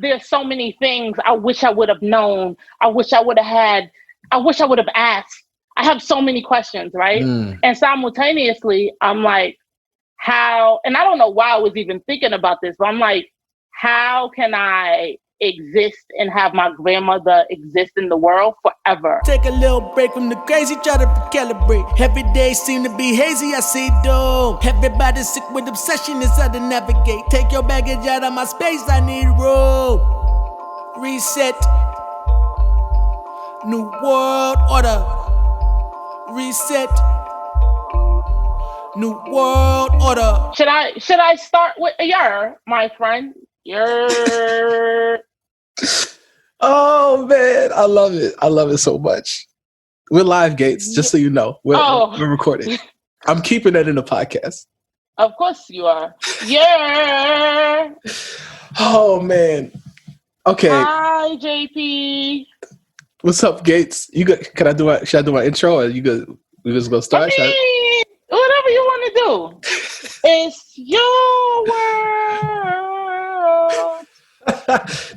there's so many things I wish I would have known. I wish I would have had. I wish I would have asked. I have so many questions, right? And simultaneously, I'm like, how? And I don't know why I was even thinking about this, but I'm like, how can I exist and have my grandmother exist in the world forever? Take a little break from the crazy, try to recalibrate. Every day seem to be hazy, I see doom. Everybody sick with obsession, it's hard to navigate. Take your baggage out of my space, I need room. Reset. New world order. Reset. New world order. Should I start with my friend? Oh man, I love it. I love it so much. We're live, Gates, just so you know. We're recording. I'm keeping that in the podcast. Of course you are. Yeah. Oh man. Okay. Hi, JP. What's up, Gates? You good? Should I do my intro or you good? We just gonna start? I mean, whatever you want to do. It's your world.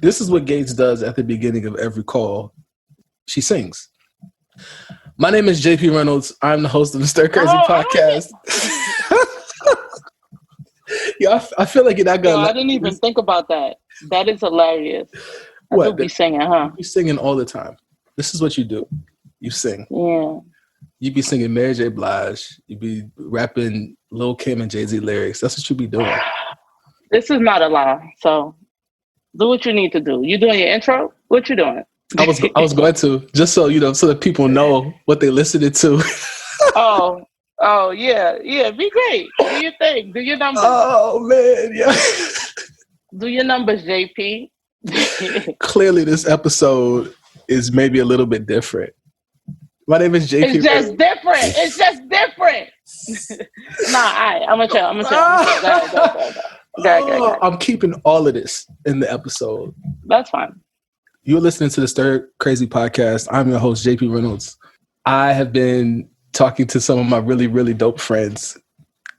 This is what Gates does at the beginning of every call. She sings. My name is JP Reynolds. I'm the host of the Stir Crazy podcast. Yeah, I feel like you're not gonna. I didn't even think about that. That is hilarious. What? You'll be singing, huh? You singing all the time. This is what you do. You sing. Yeah. You be singing Mary J. Blige. You be rapping Lil Kim and Jay-Z lyrics. That's what you be doing. This is not a lie. So do what you need to do. You doing your intro? What you doing? I was going to, just so you know, so that people know what they listening to. Oh yeah. Be great. Do your thing. Do your numbers. Oh man, yeah. Do your numbers, JP. Clearly, this episode is maybe a little bit different. My name is JP. It's just different. It's just different. I'm gonna chill. Go. I'm keeping all of this in the episode. That's fine. You're listening to the Stir Crazy podcast. I'm your host, JP Reynolds. I have been talking to some of my really, really dope friends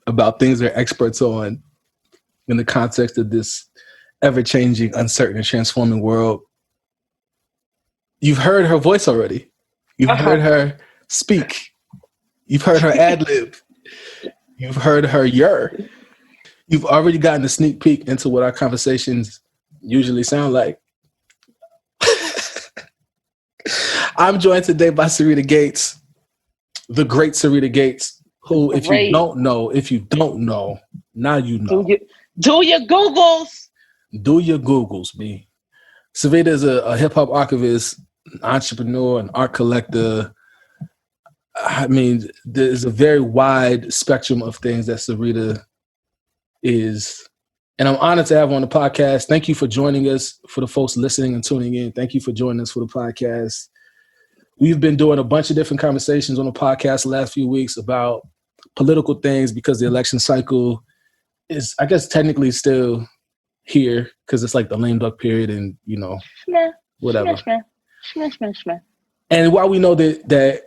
about things they're experts on in the context of this ever-changing, uncertain, and transforming world. You've heard her voice already. You've heard her speak. You've heard her ad-lib. You've heard her You've already gotten a sneak peek into what our conversations usually sound like. I'm joined today by Syreeta Gates, the great Syreeta Gates, who, if you don't know, now you know. Do your Googles. Do your Googles, B. Syreeta is a hip-hop archivist, an entrepreneur, an art collector. I mean, there's a very wide spectrum of things that Syreeta is. And I'm honored to have her on the podcast. Thank you for joining us. For the folks listening and tuning in, thank you for joining us for the podcast. We've been doing a bunch of different conversations on the podcast the last few weeks about political things because the election cycle is, I guess, technically still here because it's like the lame duck period and, you know, whatever. And while we know that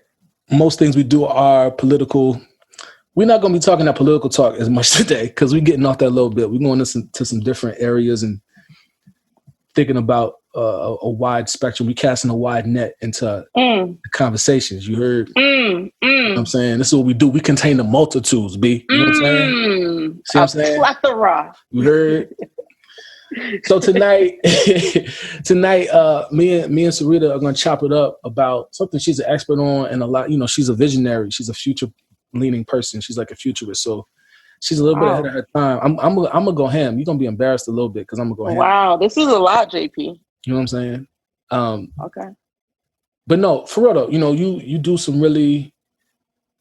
most things we do are political, we're not going to be talking that political talk as much today because we're getting off that a little bit. We're going to some different areas and thinking about a wide spectrum. We're casting a wide net into the conversations. You heard? You know what I'm saying? This is what we do. We contain the multitudes, B. You know what I'm saying? See what I'm saying? Plethora. You heard? So tonight, me and Syreeta are going to chop it up about something she's an expert on and a lot, you know, she's a visionary. She's a future-leaning person. She's like a futurist. So she's a little bit ahead of her time. I'm gonna go ham. You're going to be embarrassed a little bit because I'm going to go ham. Wow, this is a lot, JP. You know what I'm saying? Okay. But no, for real though, you know, you do some really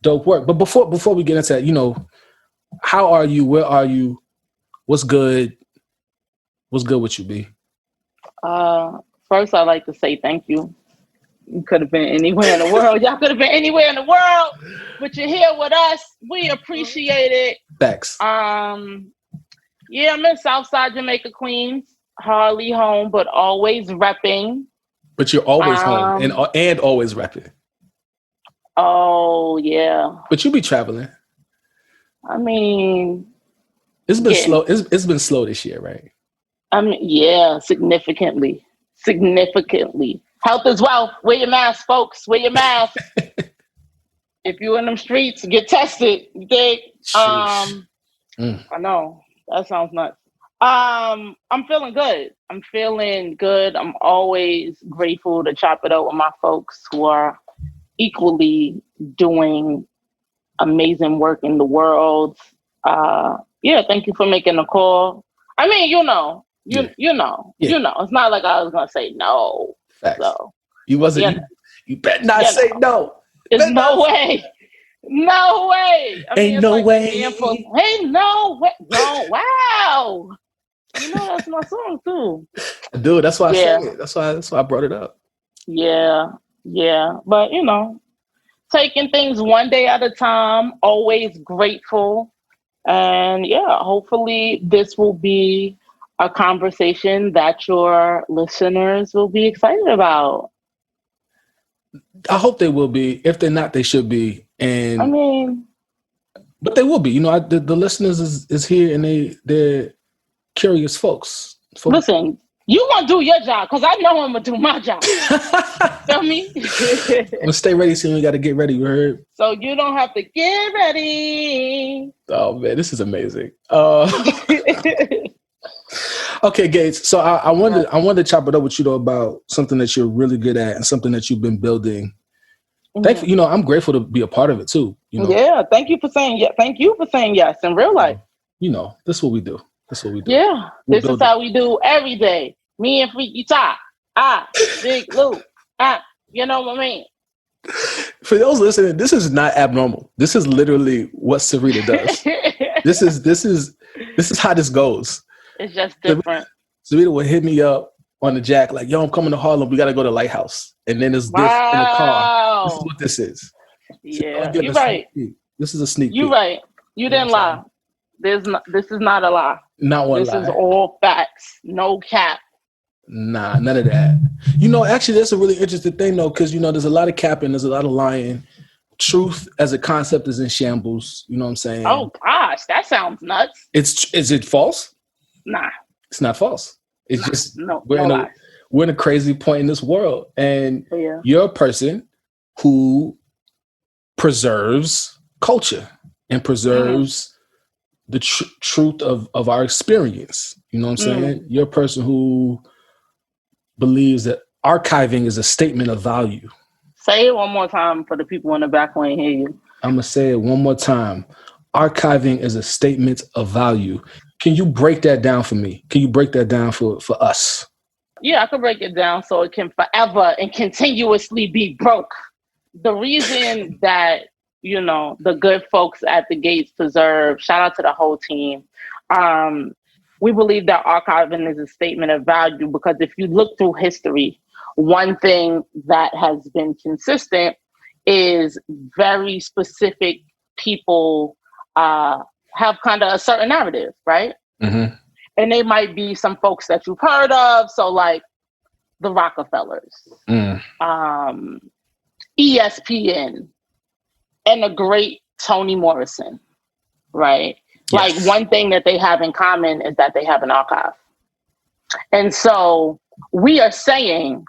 dope work. But before we get into that, you know, how are you? Where are you? What's good? What's good with you, B? First, I'd like to say thank you. You could have been anywhere in the world. Y'all could have been anywhere in the world, but you're here with us. We appreciate it. Thanks. Yeah, I'm in Southside Jamaica, Queens. Hardly home, but always repping. But you're always home and always repping. Oh yeah. But you be traveling. I mean, it's been slow. It's been slow this year, right? Yeah, significantly. Health is wealth. Wear your mask, folks. Wear your mask. If you're in them streets, get tested. You dig? I know that sounds nuts. I'm feeling good. I'm always grateful to chop it up with my folks who are equally doing amazing work in the world. Thank you for making the call. I mean, you know. It's not like I was gonna say no. Facts. So you wasn't. You better not say no. There's no way. No way. Ain't no way. Ain't no way. No. Wow. You know that's my song too. Dude, that's why I said it. That's why I brought it up. Yeah. But taking things one day at a time, always grateful. And hopefully this will be a conversation that your listeners will be excited about. I hope they will be. If they're not, they should be. And but they will be. The listeners is here, and they're curious folks. Listen, you gonna do your job because I know I'm gonna do my job. Feel me? I'm gonna stay ready. So we got to get ready. You heard? So you don't have to get ready. Oh man, this is amazing. Okay, Gates. So I wanted to chop it up with you though about something that you're really good at and something that you've been building. Thankfully, I'm grateful to be a part of it too. Yeah. Thank you for saying yes. Thank you for saying yes in real life. This is what we do. Yeah. This is how we do every day. Me and Freaky Top. Big Lou. You know what I mean? For those listening, this is not abnormal. This is literally what Syreeta does. This is how this goes. It's just different. Syreeta will hit me up on the jack like, yo, I'm coming to Harlem. We got to go to Lighthouse. And then there's this in the car. This is what this is. Yeah, so you're right. This is a sneak peek. You're right. You didn't lie. This is not a lie. Not one lie. This is all facts. No cap. Nah, none of that. Actually, that's a really interesting thing, though, because, there's a lot of capping, there's a lot of lying. Truth as a concept is in shambles. You know what I'm saying? Oh, gosh, that sounds nuts. Is it false? Nah. It's not false. It's just we're in a crazy point in this world. And you're a person who preserves culture and preserves the truth of our experience. You know what I'm saying? You're a person who believes that archiving is a statement of value. Say it one more time for the people in the back who ain't hear you. I'm going to say it one more time. Archiving is a statement of value. Can you break that down for me? Can you break that down for us? Yeah, I can break it down so it can forever and continuously be broke. The reason that, the good folks at the Gates Preserve, shout out to the whole team, we believe that archiving is a statement of value because if you look through history, one thing that has been consistent is very specific people have kind of a certain narrative, right? Mm-hmm. And they might be some folks that you've heard of. So like the Rockefellers, ESPN, and the great Toni Morrison, right? Yes. Like one thing that they have in common is that they have an archive. And so we are saying,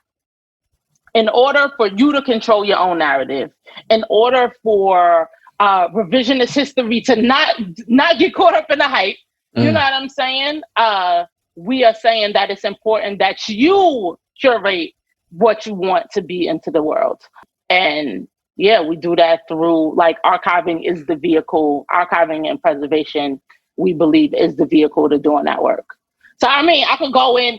in order for you to control your own narrative, in order for revisionist history to not get caught up in the hype, you know what I'm saying? We are saying that it's important that you curate what you want to be into the world. And we do that through archiving is the vehicle. Archiving and preservation, we believe, is the vehicle to doing that work. So, I mean, I could go in,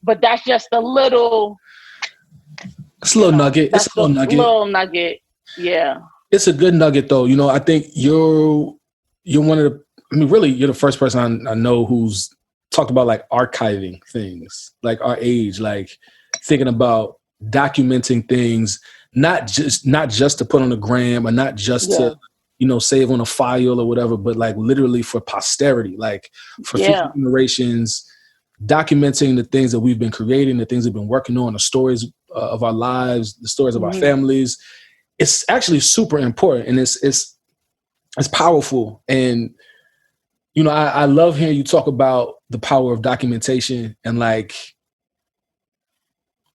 but that's just a little... It's a little nugget. It's a little nugget. Yeah. It's a good nugget, though. I think you're one of you're the first person I know who's talked about archiving things, our age, thinking about documenting things, not just to put on the gram or not just to, save on a file or whatever, but literally for posterity, for future generations, documenting the things that we've been creating, the things we've been working on, the stories of our lives, the stories of our families. It's actually super important, and it's powerful. And you know, I love hearing you talk about the power of documentation and like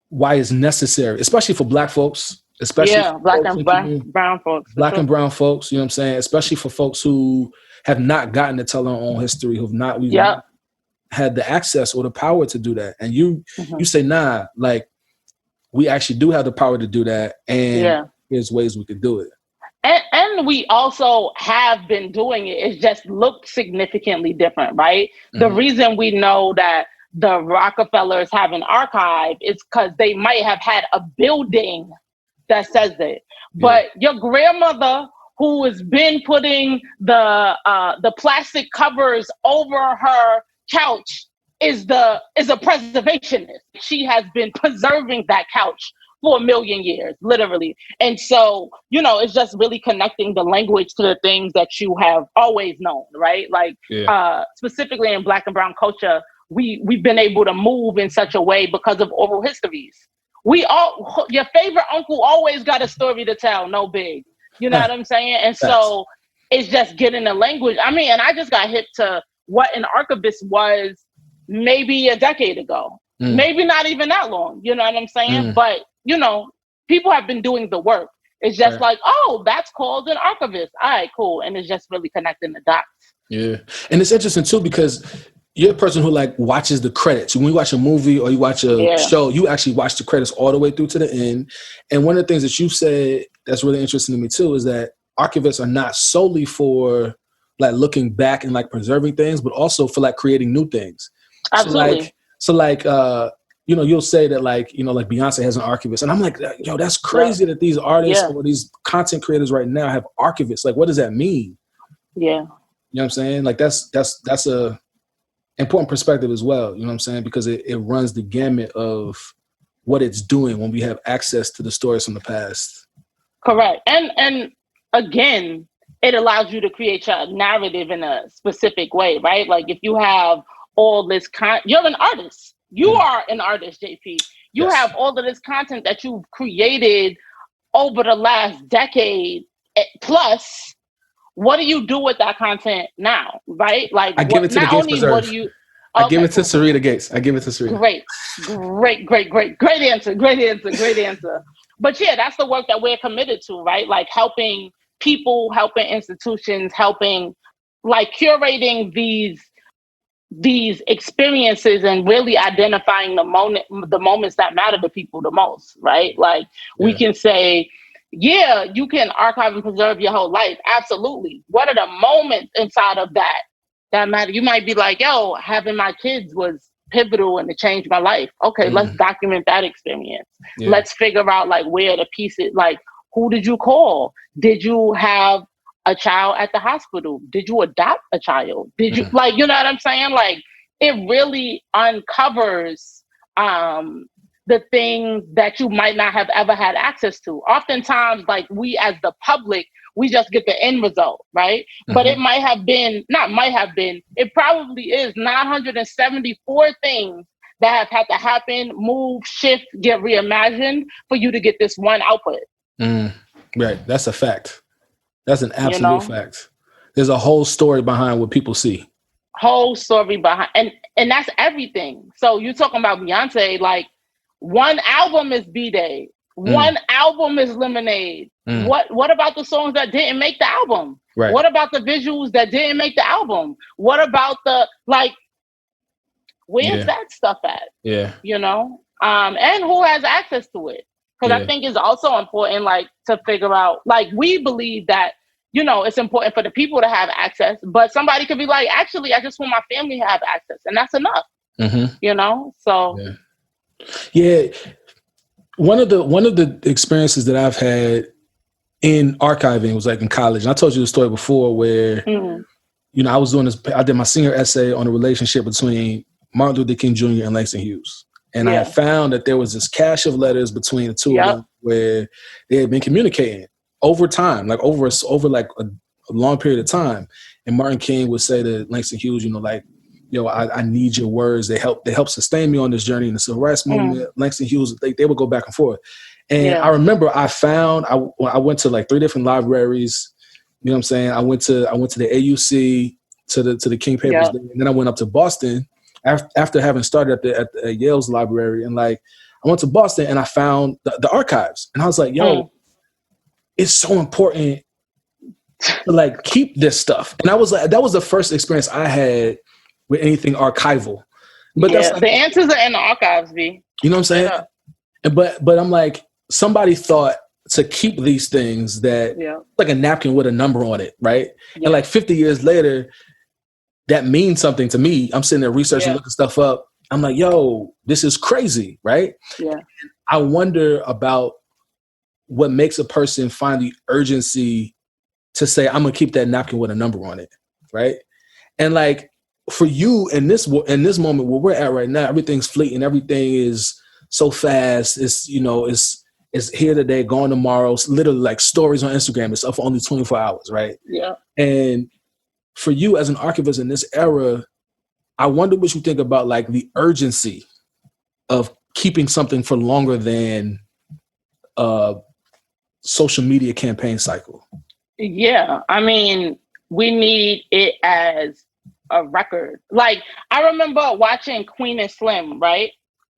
why it's necessary, especially for Black folks, especially for Black folks and brown folks, Black and brown folks, you know what I'm saying? Especially for folks who have not gotten to tell our own history, we've not had the access or the power to do that. And you say, nah, like we actually do have the power to do that. And there's ways we could do it. And we also have been doing it. It's just looked significantly different, right? The reason we know that the Rockefellers have an archive is because they might have had a building that says it. But your grandmother, who has been putting the plastic covers over her couch, is a preservationist. She has been preserving that couch for 1 million years, literally. And so, you know, it's just really connecting the language to the things that you have always known, right? Like specifically in Black and brown culture, we've been able to move in such a way because of oral histories. Your favorite uncle always got a story to tell, no big. You know what I'm saying? And so it's just getting the language. I mean, and I just got hip to what an archivist was maybe a decade ago. Maybe not even that long. You know what I'm saying? But, you know, people have been doing the work. It's just like, oh, that's called an archivist. All right, cool. And it's just really connecting the dots. Yeah. And it's interesting, too, because you're a person who like watches the credits. When you watch a movie or you watch a show, you actually watch the credits all the way through to the end. And one of the things that you said that's really interesting to me too is that archivists are not solely for like looking back and like preserving things, but also for like creating new things. Absolutely. So like you know, you'll say that like, you know, like Beyonce has an archivist. And I'm like, yo, that's crazy that these artists or these content creators right now have archivists. Like, what does that mean? Yeah. You know what I'm saying? Like that's a important perspective as well, you know what I'm saying? Because it runs the gamut of what it's doing when we have access to the stories from the past. Correct. And again, it allows you to create your narrative in a specific way, right? Like if you have all this you're an artist. You are an artist, JP. You have all of this content that you've created over the last decade plus. What do you do with that content now, right? Like, I give it to the Gates Preserve. I give it to Syreeta Gates. I give it to Syreeta. Great answer. But yeah, that's the work that we're committed to, right? Like helping people, helping institutions, helping like curating these experiences and really identifying the moments that matter to people the most, right? Like we can say, yeah, you can archive and preserve your whole life. Absolutely. What are the moments inside of that matter? You might be like, yo, having my kids was pivotal and it changed my life. Okay, let's document that experience. Let's figure out like where the pieces, like who did you call? Did you have a child at the hospital? Did you adopt a child? Did you like, you know what I'm saying? Like it really uncovers the things that you might not have ever had access to. Oftentimes, like we as the public, we just get the end result, right? But it it probably is 974 things that have had to happen, move, shift, get reimagined for you to get this one output. Right, that's a fact. That's an absolute fact. There's a whole story behind what people see. Whole story behind, and that's everything. So you're talking about Beyonce, like, one album is B-Day. One album is Lemonade. What about the songs that didn't make the album? Right. What about the visuals that didn't make the album? What about the, like, where's that stuff at? Yeah. You know? And who has access to it? Because I think it's also important, like, to figure out, like, we believe that, you know, it's important for the people to have access, but somebody could be like, actually, I just want my family to have access. And that's enough, you know? So... Yeah, one of the experiences that I've had in archiving was like in college. And I told you the story before where, you know, I was doing this. I did my senior essay on the relationship between Martin Luther King Jr. and Langston Hughes, and I found that there was this cache of letters between the two of them where they had been communicating over time, like over like a long period of time. And Martin King would say to Langston Hughes, you know, like, yo, I need your words. They help sustain me on this journey in the civil rights movement. Langston Hughes, they would go back and forth. And I remember I went to like 3 different libraries. You know what I'm saying? I went to the AUC. to the King Papers. Yep. And then I went up to Boston after having started at Yale's library. And like, I went to Boston and I found the archives. And I was like, yo, it's so important to like keep this stuff. And I was like, that was the first experience I had with anything archival. But that's like, the answers are in the archives, B. You know what I'm saying? Yeah. And but I'm like, somebody thought to keep these things that like a napkin with a number on it, right? Yeah. And like 50 years later, that means something to me. I'm sitting there researching, looking stuff up. I'm like, yo, this is crazy, right? Yeah. I wonder about what makes a person find the urgency to say, I'm gonna keep that napkin with a number on it, right? And like for you in this moment where we're at right now, everything's fleeting, everything is so fast. It's, you know, it's here today, gone tomorrow. It's literally like stories on Instagram. It's up for only 24 hours, right? Yeah. And for you as an archivist in this era, I wonder what you think about like the urgency of keeping something for longer than a social media campaign cycle. Yeah. I mean, we need it as a record. Like, I remember watching Queen and Slim, right?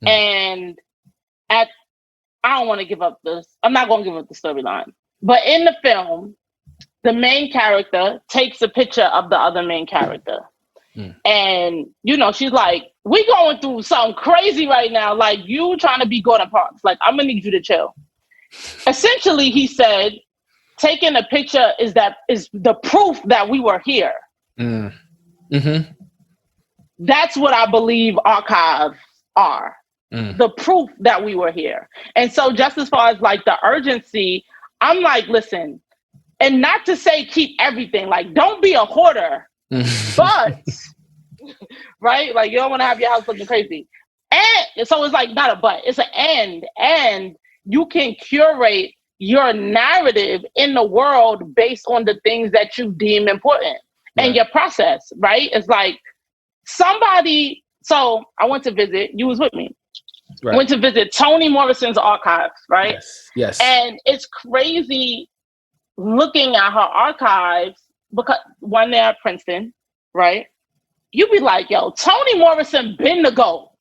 And I don't want to give up I'm not going to give up the storyline. But in the film, the main character takes a picture of the other main character. And, you know, she's like, we going through something crazy right now. Like, you trying to be Gordon Parks. Like, I'm going to need you to chill. Essentially, he said, taking a picture is the proof that we were here. Mm-hmm. That's what I believe archives are. The proof that we were here. And so just as far as like the urgency, I'm like, listen, and not to say keep everything, like don't be a hoarder, but right? Like you don't want to have your house looking crazy. And so it's like not a but, it's an and you can curate your narrative in the world based on the things that you deem important and your process, right? It's like so I went to visit, you was with me. Right. Went to visit Toni Morrison's archives, right? Yes. And it's crazy looking at her archives because one day at Princeton, right? You be like, yo, Toni Morrison been the goal.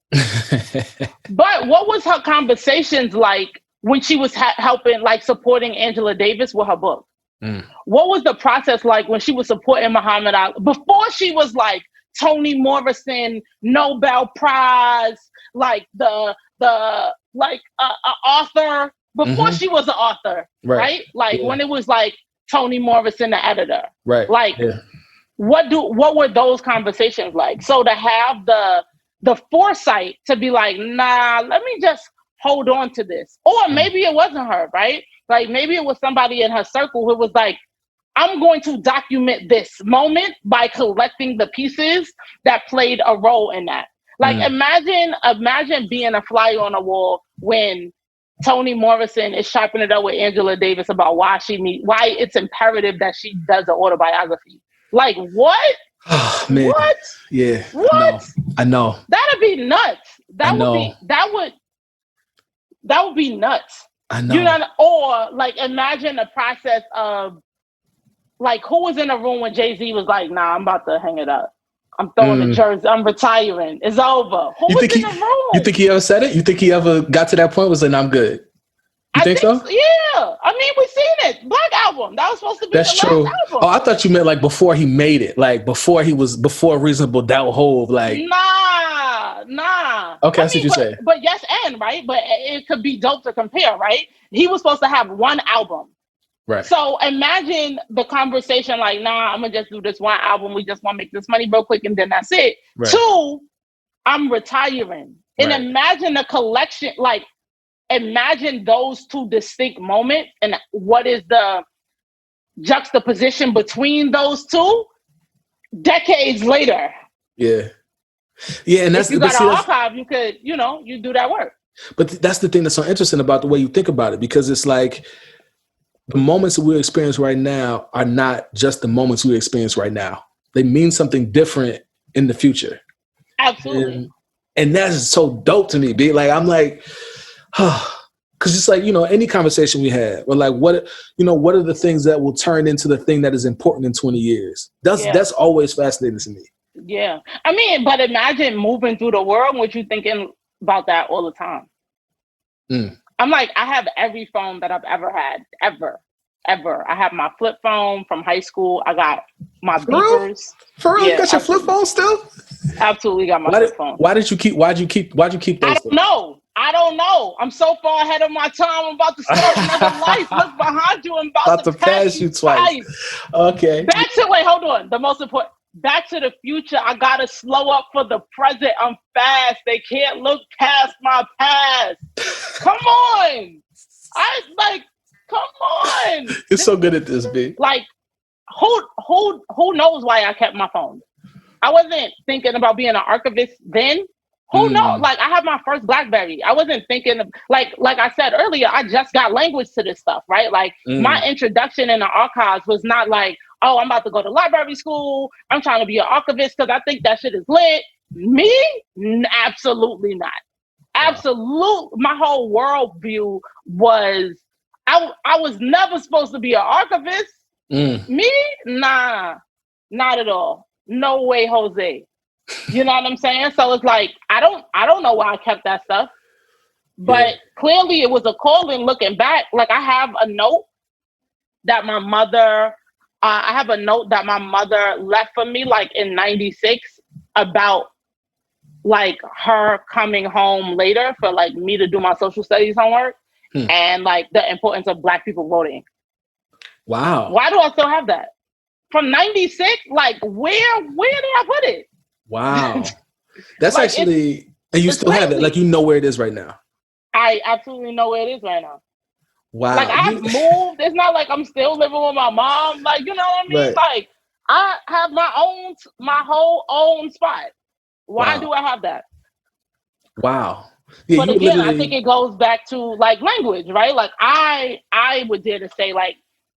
But what was her conversations like when she was helping, like supporting Angela Davis with her book? What was the process like when she was supporting Muhammad Ali? Before she was like Toni Morrison, Nobel Prize, like the author before she was an author, right? Like when it was like Toni Morrison, the editor, right? Like what were those conversations like? So to have the foresight to be like, nah, let me just hold on to this, or maybe it wasn't her, right? Like maybe it was somebody in her circle who was like, I'm going to document this moment by collecting the pieces that played a role in that. Like imagine being a fly on a wall when Toni Morrison is chopping it up with Angela Davis about why it's imperative that she does an autobiography. Like what? Oh, man. What? Yeah. What? I know. That'd be nuts. That would be nuts. I know. You know, or like imagine the process of like who was in the room when Jay-Z was like, nah, I'm about to hang it up. I'm throwing the jersey. I'm retiring. It's over. Who was in the room? You think he ever said it? You think he ever got to that point? Was like, nah, I'm good. You think so? Yeah. I mean, we've seen it. Black Album. That was supposed to be That's the true. last album. Oh, I thought you meant like before he made it. Like before Reasonable Doubt Hove. Like Nah. Okay, I see what you're saying. But yes, and right. But it could be dope to compare, right? He was supposed to have one album. Right. So imagine the conversation like, nah, I'm going to just do this one album. We just want to make this money real quick and then that's it. Right. 2, I'm retiring. And imagine the collection, like imagine those 2 distinct moments and what is the juxtaposition between those 2 decades later. Yeah. Yeah, and that's if you got an archive, you could, you do that work. But that's the thing that's so interesting about the way you think about it, because it's like the moments that we experience right now are not just the moments we experience right now. They mean something different in the future. Absolutely. And that's so dope to me, B. Like, I'm like, because Because it's like, any conversation we have, or like, what are the things that will turn into the thing that is important in 20 years? That's always fascinating to me. Yeah. I mean, but imagine moving through the world with you thinking about that all the time. I'm like, I have every phone that I've ever had, ever. I have my flip phone from high school. I got my beepers. For real? You got your flip phone still? Absolutely got my flip phone. Why'd you keep those? I don't know. I'm so far ahead of my time. I'm about to start another life. Look behind you. I'm about to pass you twice. Okay. Hold on. The most important. Back to the Future. I gotta slow up for the present. I'm fast. They can't look past my past. Come on. Come on. You're so good at this, B. Like, who knows why I kept my phone? I wasn't thinking about being an archivist then. Who knows? Like, I had my first BlackBerry. I wasn't thinking of, like I said earlier, I just got language to this stuff, right? Like, my introduction in the archives was not like, oh, I'm about to go to library school. I'm trying to be an archivist because I think that shit is lit. Me? Absolutely not. Absolute. My whole worldview was, I was never supposed to be an archivist. Me? Nah, not at all. No way, Jose. You know what I'm saying? So it's like, I don't know why I kept that stuff, but clearly it was a calling. Looking back, like I have a note that my mother left for me, like in '96, about like her coming home later for like me to do my social studies homework and like the importance of Black people voting. Wow. Why do I still have that? From '96? Like where did I put it? Wow. That's like, actually, and you still have it. Like, you know where it is right now. I absolutely know where it is right now. Wow. Like, I've moved. It's not like I'm still living with my mom. Like, you know what I mean? Right. Like, I have my whole own spot. Why do I have that? Wow. Yeah, but again, I think it goes back to like language, right? Like I would dare to say like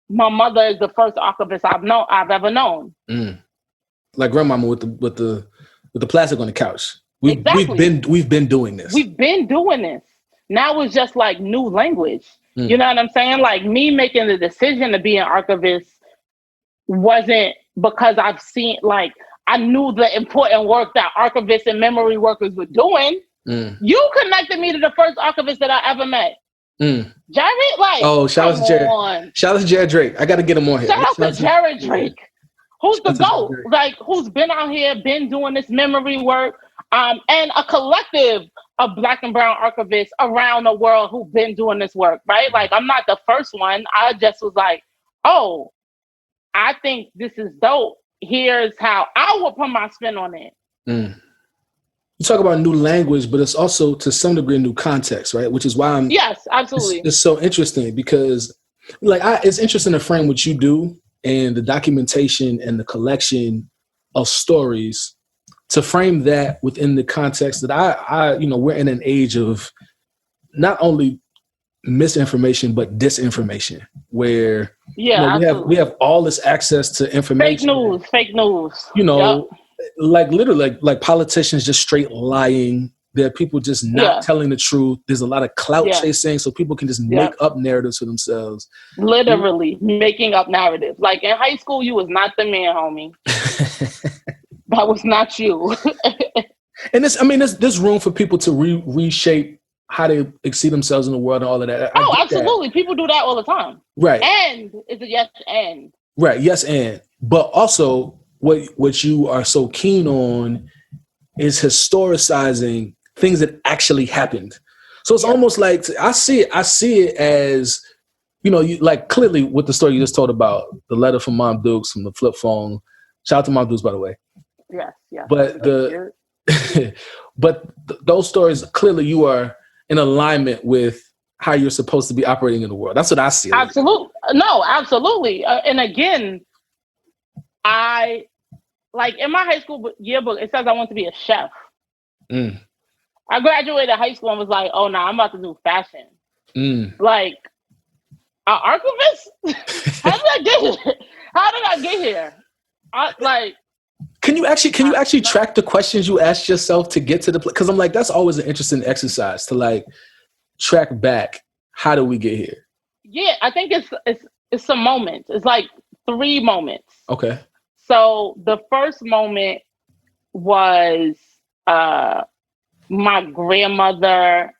my mother is the first archivist I've ever known. Like grandmama with the plastic on the couch. We've been doing this. We've been doing this. Now it's just like new language. You know what I'm saying? Like me making the decision to be an archivist wasn't because I've seen, like, I knew the important work that archivists and memory workers were doing. You connected me to the first archivist that I ever met. Jerry, like, oh, shout out to Jared. Shout out to Jared Drake. I got to get him on here. Shout out to Jared Drake. Who's the GOAT? Like, who's been out here, been doing this memory work, and a collective of Black and brown archivists around the world who've been doing this work, right? Like, I'm not the first one. I just was like, oh, I think this is dope. Here's how I would put my spin on it. You talk about new language, but it's also to some degree new context, right? Which is why yes, absolutely. It's so interesting because, like, it's interesting to frame what you do and the documentation and the collection of stories, to frame that within the context that I we're in an age of not only misinformation but disinformation, where we have all this access to information. Fake news. Like literally, like politicians just straight lying. There are people just not telling the truth. There's a lot of clout chasing, so people can just make up narratives for themselves. Literally making up narratives. Like in high school, you was not the man, homie. That was not you. And there's room for people to reshape how they see themselves in the world and all of that. Oh, absolutely. That. People do that all the time. Right. And it's a yes and. Right. Yes and. But also, what you are so keen on is historicizing things that actually happened. So it's almost like I see it as, you like clearly with the story you just told about the letter from Mom Dukes from the flip phone. Shout out to Mom Dukes, by the way. Yes. But those stories, clearly you are in alignment with how you're supposed to be operating in the world. That's what I see. Absolutely. No, absolutely. And again, like in my high school yearbook, it says I want to be a chef. I graduated high school and was like, oh, no, I'm about to do fashion. Like, an archivist? How did I get here? Can you actually track the questions you asked yourself to get to the place? Because I'm like, that's always an interesting exercise to like track back How do we get here? Yeah, I think it's some moments. It's like 3 moments. Okay. So the first moment was my grandmother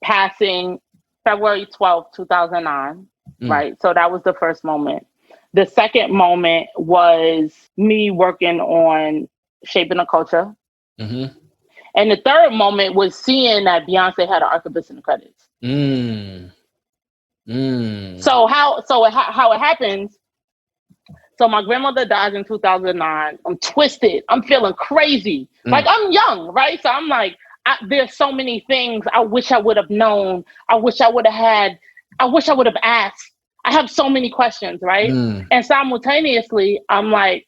passing February 12th, 2009. Right. So that was the first moment. The second moment was me working on Shaping the Culture. And the third moment was seeing that Beyonce had an archivist in the credits. So how it happens. So my grandmother dies in 2009. I'm twisted. I'm feeling crazy. Like, I'm young, right? So I'm like, there's so many things I wish I would have known. I wish I would have asked. I have so many questions, right? And simultaneously, I'm like,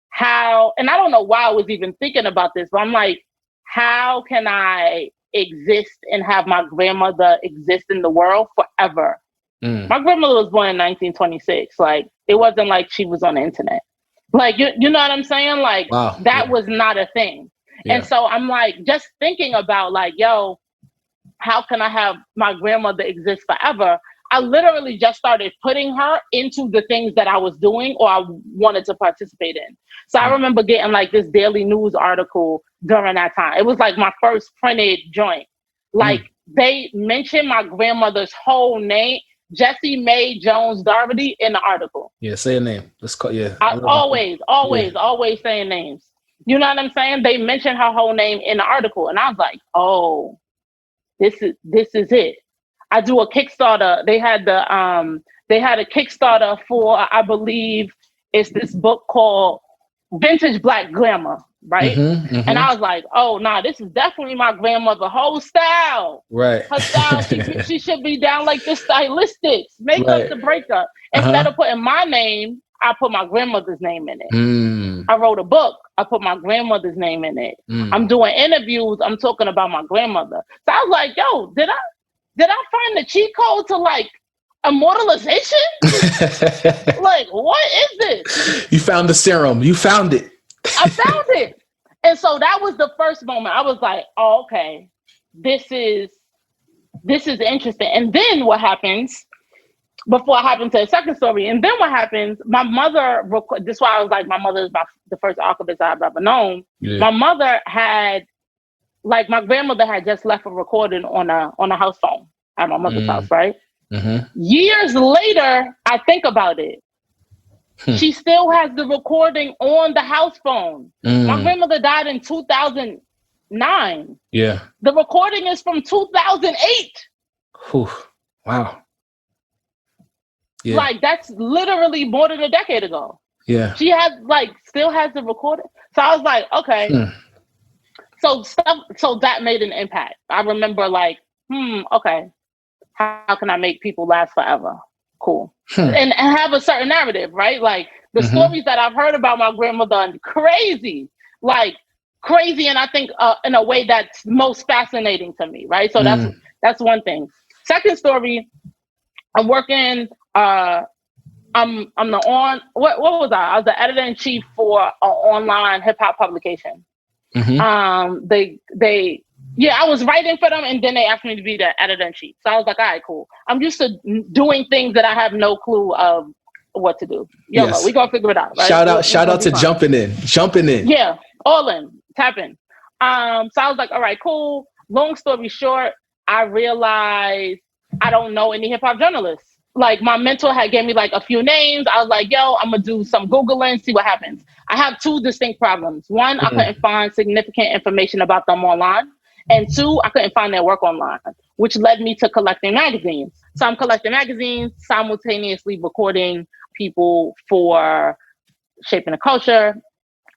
how, and I don't know why I was even thinking about this, but I'm like, how can I exist and have my grandmother exist in the world forever? My grandmother was born in 1926. Like, it wasn't like she was on the internet. Like, you know what I'm saying? Like, that was not a thing. Yeah. And so I'm like, just thinking about like, yo, how can I have my grandmother exist forever? I literally just started putting her into the things that I was doing or I wanted to participate in. So I remember getting like this daily news article during that time. It was like my first printed joint. Like, they mentioned my grandmother's whole name, Jessie Mae Jones Darby, in the article. Yeah, say a name. Let's call. Yeah, I always saying names. You know what I'm saying? They mentioned her whole name in the article, and I was like, oh, this is it. I do a Kickstarter. They had a Kickstarter for, I believe, it's this book called Vintage Black Glamour, right? And I was like, oh, nah, this is definitely my grandmother's whole style. Right. Her style, she should be down like the stylistics, makeup to breakup. Instead of putting my name, I put my grandmother's name in it. I wrote a book. I put my grandmother's name in it. I'm doing interviews. I'm talking about my grandmother. So I was like, yo, did I find the cheat code to like immortalization? Like, what is this? You found the serum. You found it. I found it. And so that was the first moment. I was like, oh, okay, this is interesting. And then what happens, before I happen to the second story, and then what happens, my mother, this is why I was like, my mother is the first archivist I've ever known. Yeah. My mother had, like, my grandmother had just left a recording on a house phone at my mother's house, right? Years later, I think about it. She still has the recording on the house phone. My grandmother died in 2009. Yeah. The recording is from 2008. Whew. Wow. Yeah. Like, that's literally more than a decade ago. Yeah. She still has the recording. So I was like, okay. So that made an impact. I remember like, okay, how can I make people last forever? Cool. And have a certain narrative, right? Like, the stories that I've heard about my grandmother are crazy. And I think in a way that's most fascinating to me, right? So that's one thing. Second story, I'm working, what was I? I was the editor-in-chief for an online hip-hop publication. I was writing for them, and then they asked me to be the editor-in-chief. So I was like, all right, cool. I'm used to doing things that I have no clue of what to do. Yes. We gonna figure it out. Right? Shout out to jumping in. Yeah, all in, tap in. So I was like, all right, cool. Long story short, I realized I don't know any hip hop journalists. Like, my mentor had gave me like a few names. I was like, yo, I'm gonna do some Googling, see what happens. I have two distinct problems. One, I couldn't find significant information about them online. And two, I couldn't find their work online, which led me to collecting magazines. So I'm collecting magazines, simultaneously recording people for Shaping the Culture.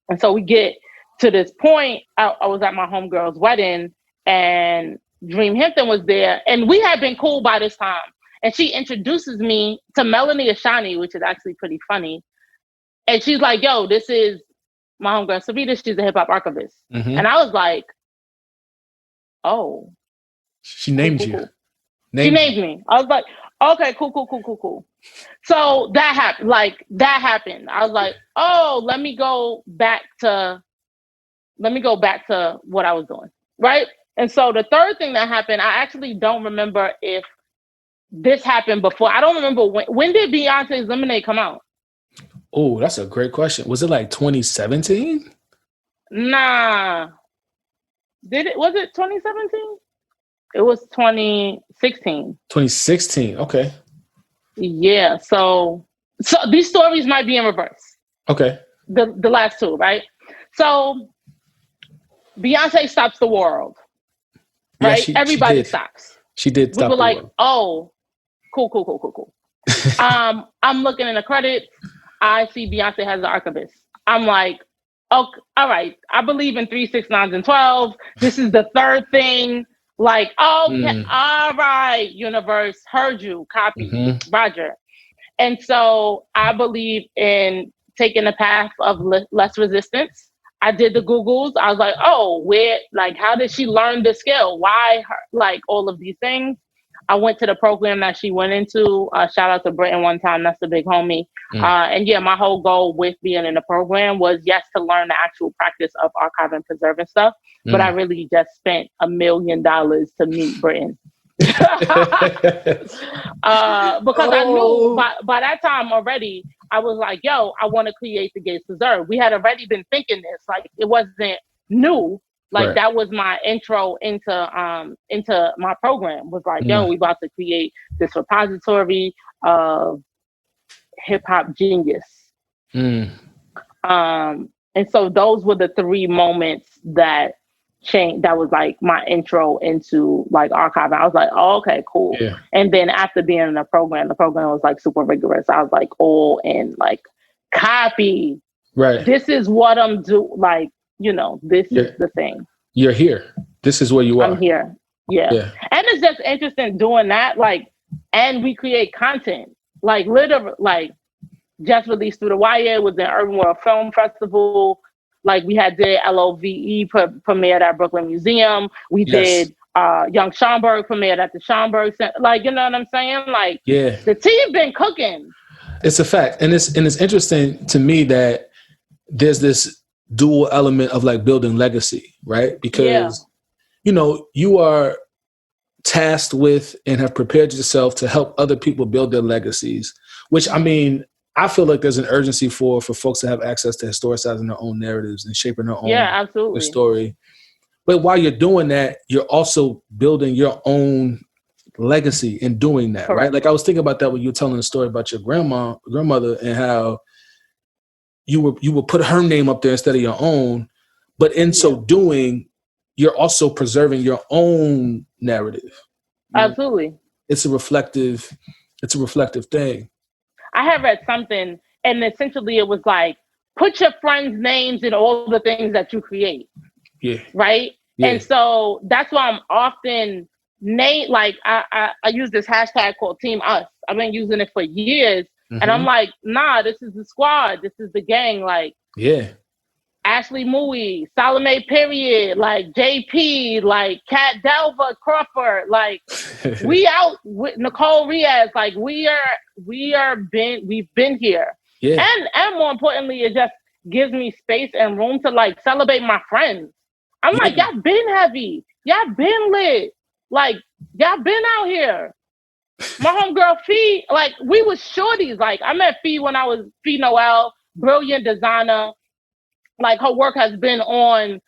And so we get to this point, I was at my homegirl's wedding, and Dream Hampton was there, and we had been cool by this time. And she introduces me to Melanie Ashani, which is actually pretty funny. And she's like, yo, this is my homegirl, Syreeta. She's a hip hop archivist. And I was like, oh. She named you. Cool. She named me. I was like, okay, cool. So that happened. I was like, oh, let me go back to what I was doing. Right. And so the third thing that happened, I actually don't remember if this happened before. I don't remember when did Beyonce's Lemonade come out? Oh, that's a great question. Was it like 2017? Nah. Was it 2017? It was 2016. 2016. Okay. Yeah. So these stories might be in reverse. Okay. The last two, right? So Beyonce stops the world. Right? Yeah, Everybody she stops. She did stop we were the like, world. oh, cool. I'm looking in the credits. I see Beyonce has an archivist. I'm like, okay, all right. I believe in 3, 6, 9, and 12. This is the third thing. Like, okay, all right, universe, heard you, copy, Roger. And so I believe in taking the path of less resistance. I did the Googles. I was like, oh, how did she learn the skill? Why her? Like all of these things. I went to the program that she went into. Shout out to Britain one time. That's the big homie. And yeah, my whole goal with being in the program was, yes, to learn the actual practice of archiving and preserving stuff. But I really just spent $1 million to meet Britain. Because I knew by that time already, I was like, yo, I want to create the Gates Preserve. We had already been thinking this. Like, it wasn't new. Like, that was my intro into my program, was like, yo, we about to create this repository of hip hop genius. And so those were the 3 moments that changed. That was like my intro into like archiving. I was like, oh, okay, cool. Yeah. And then after being in the program was like super rigorous. I was like, all in, like, copy. Right. This is what I'm doing. Like, this is the thing. You're here. This is where you are. I'm here. Yeah. And it's just interesting doing that. Like, and we create content. Like, literally, like, just released through the Wire, was in Urban World Film Festival. Like, we had the LOVE premiered at Brooklyn Museum. We did Young Schomburg premiered at the Schomburg Center. Like, you know what I'm saying? Like, the team been cooking. It's a fact. And it's interesting to me that there's this dual element of like building legacy, right? Because, you are tasked with and have prepared yourself to help other people build their legacies, which, I mean, I feel like there's an urgency for folks to have access to historicizing their own narratives and shaping their own their story. But while you're doing that, you're also building your own legacy in doing that, right? Like, I was thinking about that when you were telling the story about your grandmother and how you would put her name up there instead of your own. But in so doing, you're also preserving your own narrative. Absolutely. It's a reflective thing. I had read something, and essentially it was like, put your friends' names in all the things that you create. Yeah. Right? Yeah. And so that's why I'm often like, I use this hashtag called Team Us. I've been using it for years. And I'm like, nah, this is the squad. This is the gang. Like, Ashley Mui, Salome Period, like JP, like Kat Delva Crawford, like we out with Nicole Riaz, like we've been here. Yeah. And more importantly, it just gives me space and room to like celebrate my friends. I'm like, y'all been heavy. Y'all been lit. Like, y'all been out here. My homegirl Fee, like, we was shorties. Like, I met Fee when I was Fee Noel, brilliant designer. Like, her work has been on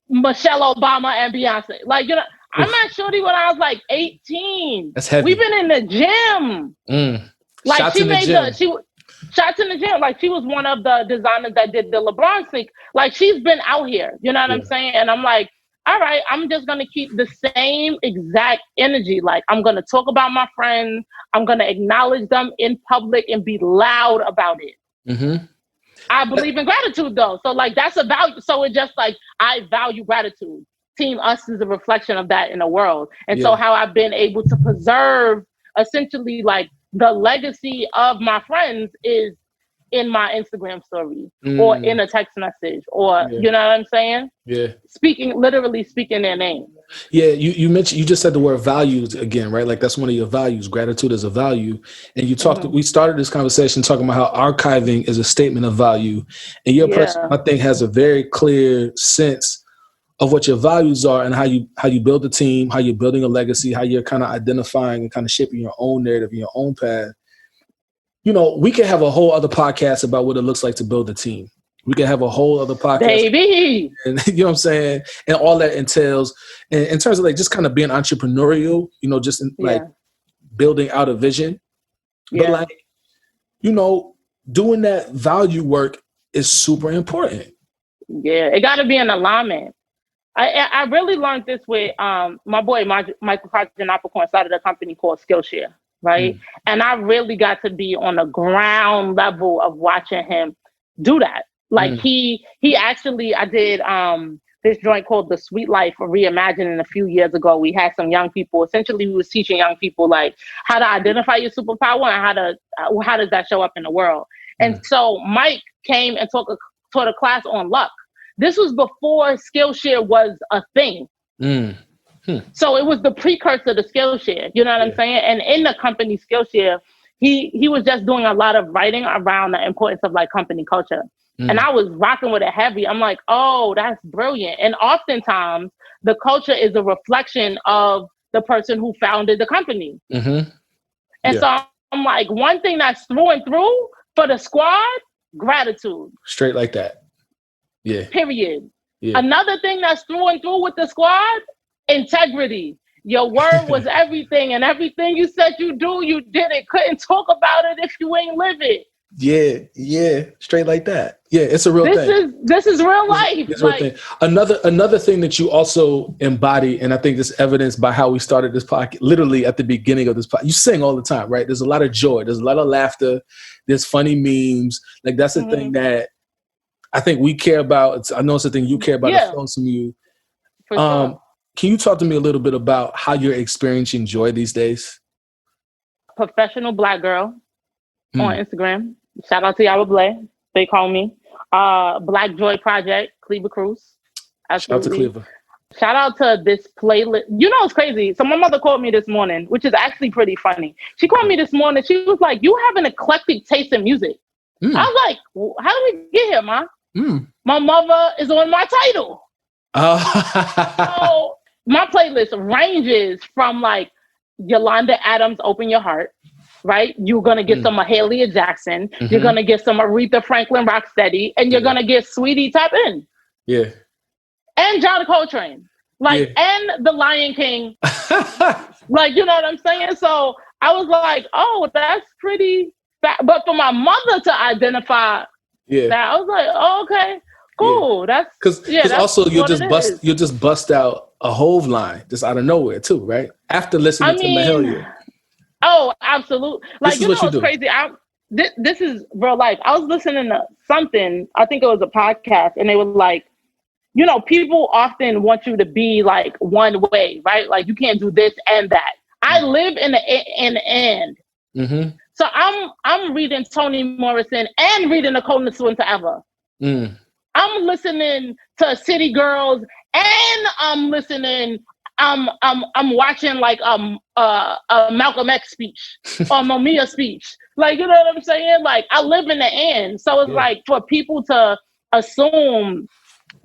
Michelle Obama and Beyonce. Like, I met Shorty when I was like 18. That's heavy. We've been in the gym. Like, shots in the gym. Like, she was one of the designers that did the LeBron sneak. Like, she's been out here. You know what I'm saying? And I'm like, all right, I'm just going to keep the same exact energy. Like, I'm going to talk about my friends. I'm going to acknowledge them in public and be loud about it. I believe in gratitude, though. So, like, that's a value. So it's just like, I value gratitude. Team Us is a reflection of that in the world. And so how I've been able to preserve essentially like the legacy of my friends is in my Instagram story or in a text message or, you know what I'm saying? Yeah. Literally speaking their name. Yeah. You mentioned, you just said the word values again, right? Like, that's one of your values. Gratitude is a value. And you talked, we started this conversation talking about how archiving is a statement of value. And your person, I think, has a very clear sense of what your values are and how you build a team, how you're building a legacy, how you're kind of identifying and kind of shaping your own narrative and your own path. You know, we could have a whole other podcast about what it looks like to build a team. We could have a whole other podcast. Baby. And you know what I'm saying? And all that entails in terms of like just kind of being entrepreneurial, you know, just like building out a vision. But like, you know, doing that value work is super important. Yeah, it got to be an alignment. I really learned this with my boy, Michael Carter started a company called Skillshare, right? And I really got to be on the ground level of watching him do that. Like he actually, I did this joint called The Sweet Life for Reimagining a few years ago. We had some young people, essentially we was teaching young people like how to identify your superpower and how does that show up in the world. And so Mike came and taught a class on luck. This was before Skillshare was a thing. So it was the precursor to Skillshare, you know what I'm saying? And in the company Skillshare, he was just doing a lot of writing around the importance of like company culture. And I was rocking with it heavy. I'm like, oh, that's brilliant. And oftentimes the culture is a reflection of the person who founded the company. And so I'm like, one thing that's through and through for the squad, gratitude. Straight like that. Yeah. Period. Yeah. Another thing that's through and through with the squad, integrity. Your word was everything, and everything you said you do, you did it. Couldn't talk about it if you ain't live it. Yeah. Straight like that. Yeah, it's a real thing. This is real life. It's real thing. Another thing that you also embody, and I think this evidenced by how we started this podcast, literally at the beginning of this podcast. You sing all the time, right? There's a lot of joy. There's a lot of laughter. There's funny memes. Like that's the thing that I think we care about. I know it's the thing you care about. It flows from you. For sure. Can you talk to me a little bit about how you're experiencing joy these days? Professional Black girl on Instagram. Shout out to Yara Blay. They call me. Black Joy Project, Cleaver Cruz. Shout out to Cleaver. Shout out to this playlist. You know, it's crazy. So my mother called me this morning, which is actually pretty funny. She called me this morning. She was like, you have an eclectic taste in music. I was like, well, how did we get here, Ma? My mother is on my title. So my playlist ranges from like Yolanda Adams, Open Your Heart, right? You're going to get some Mahalia Jackson. You're going to get some Aretha Franklin, Rocksteady, and you're going to get Sweetie Tap In. Yeah. And John Coltrane. Like, and The Lion King. Like, you know what I'm saying? So I was like, oh, that's pretty fat. But for my mother to identify that, I was like, oh, okay, cool. That's because also you'll just bust out a Hove line just out of nowhere too, right? After listening to Mahalia. Oh, absolutely. Like, you know what's crazy? This is real life. I was listening to something, I think it was a podcast, and they were like, you know, people often want you to be like one way, right? Like you can't do this and that. I live in the end. So I'm reading Toni Morrison and reading The Coldness Winter Ever. I'm listening to City Girls and I'm listening. I'm watching like a Malcolm X speech or Mamiya speech. Like, you know what I'm saying? Like I live in the end. So it's like for people to assume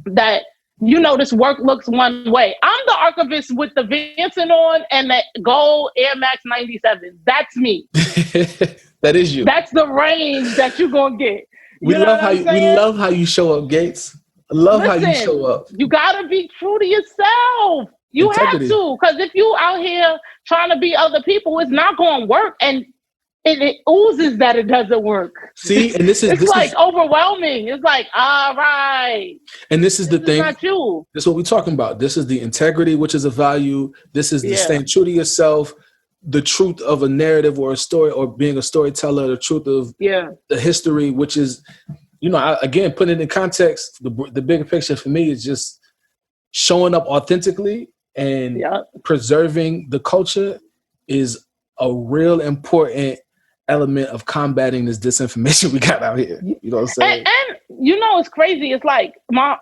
that, you know, this work looks one way. I'm the archivist with the Vincent on and the gold Air Max 97. That's me. That is you. That's the range that you're gonna get. We love how you show up, Gates. I love how you show up. You gotta be true to yourself. You Integrity. Have to, because if you out here trying to be other people, it's not gonna work. And it oozes that it doesn't work. See, and this is overwhelming. It's like, all right. And this is the thing. Not you. That's what we're talking about. This is the integrity, which is a value. This is the staying true to yourself, the truth of a narrative or a story, or being a storyteller, the truth of the history, which is, you know, again, putting it in context, the bigger picture for me is just showing up authentically and preserving the culture is a real important element of combating this disinformation we got out here. You know what I'm saying? And you know, it's crazy. It's like my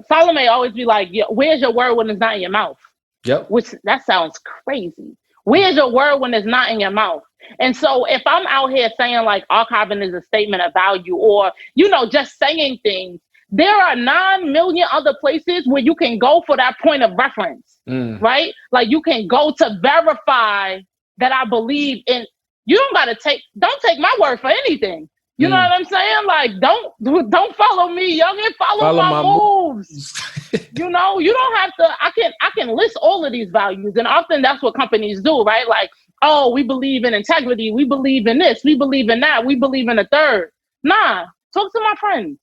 Salome always be like, where's your word when it's not in your mouth? Yep. Which that sounds crazy. Where's your word when it's not in your mouth? And so if I'm out here saying like archiving is a statement of value, or, you know, just saying things, there are 9 million other places where you can go for that point of reference, right? Like you can go to verify that I believe in. You don't take my word for anything. You know what I'm saying? Like, don't follow me, youngin'. Follow my moves. You know, you don't have to. I can list all of these values, and often that's what companies do, right? Like, oh, we believe in integrity. We believe in this. We believe in that. We believe in a third. Nah, talk to my friends.